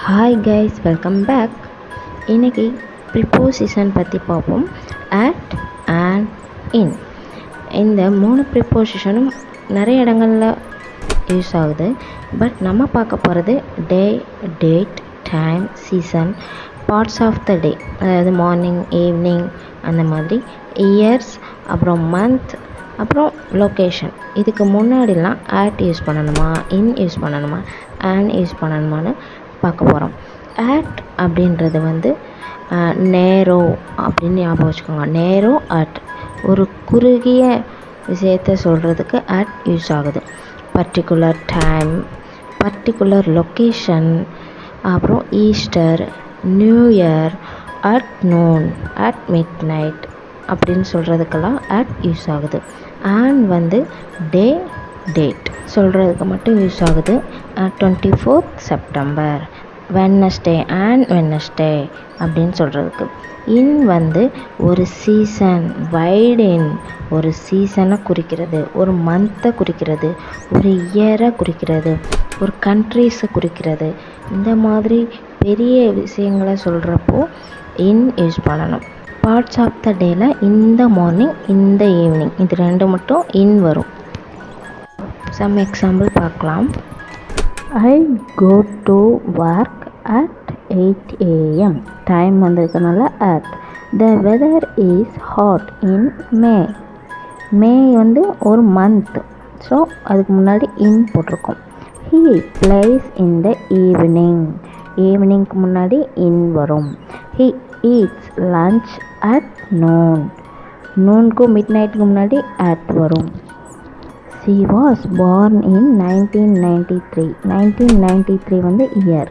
Hi guys, welcome back. இன்றைக்கி preposition பற்றி பார்ப்போம். At, and, in. இந்த 3 ப்ரிப்போசிஷனும் நிறைய இடங்களில் யூஸ் ஆகுது. பட் நம்ம பார்க்க போகிறது day, date, time, season, parts of the day, அதாவது மார்னிங், ஈவினிங், அந்த மாதிரி, இயர்ஸ், அப்புறம் மந்த், அப்புறம் லொக்கேஷன். இதுக்கு முன்னாடிலாம் அட் யூஸ் பண்ணணுமா, இன் யூஸ் பண்ணணுமா, அண்ட் யூஸ் பண்ணணுமான்னு பார்க்க போகிறோம். அட் அப்படின்றது நேரோ அப்படின்னு ஞாபகம் வச்சுக்கோங்க. நேரோ அட், ஒரு குறுகிய விஷயத்தை சொல்கிறதுக்கு அட் யூஸ் ஆகுது. பர்டிகுலர் டைம், பர்டிகுலர் லொக்கேஷன், அப்புறம் Easter, new year, at noon, at mid night அப்படின்னு சொல்கிறதுக்கெல்லாம் அட் யூஸ் ஆகுது. அண்ட் டே, டேட் சொல்கிறதுக்கு மட்டும் யூஸ் ஆகுது. 24th September, Wednesday and Wednesday அப்படின்னு சொல்கிறதுக்கு. இன் ஒரு சீசன், வைட் இன், ஒரு சீசனை குறிக்கிறது, ஒரு மந்த்தை குறிக்கிறது, ஒரு இயரை குறிக்கிறது, ஒரு கண்ட்ரீஸை குறிக்கிறது. இந்த மாதிரி பெரிய விஷயங்களை சொல்கிறப்போ இன் யூஸ் பண்ணணும். பார்ட்ஸ் ஆஃப் த டேயில் இந்த மார்னிங், இந்த ஈவினிங், இது ரெண்டு மட்டும் இன் வரும். சம் எக்ஸாம்பிள் பார்க்கலாம். I go to work at 8 AM. Time வந்திருக்கனால at. The weather is hot in May. May ஒரு மந்த், ஸோ அதுக்கு முன்னாடி இன் போட்டிருக்கோம். He plays in the evening. ஈவினிங்க்கு முன்னாடி இன் வரும். He eats lunch at noon. நூனுக்கும் மிட் நைட்டுக்கு முன்னாடி அட் வரும். She was born in 1993. 1993 year.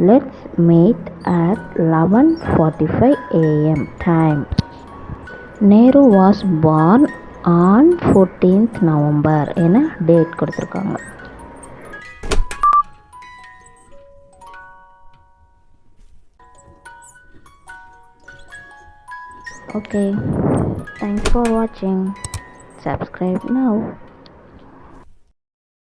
Let's meet at 11:45 AM. Time. Nehru was born on 14th November என டேட் கொடுத்துருக்காங்க. Okay, thanks for watching. Subscribe now.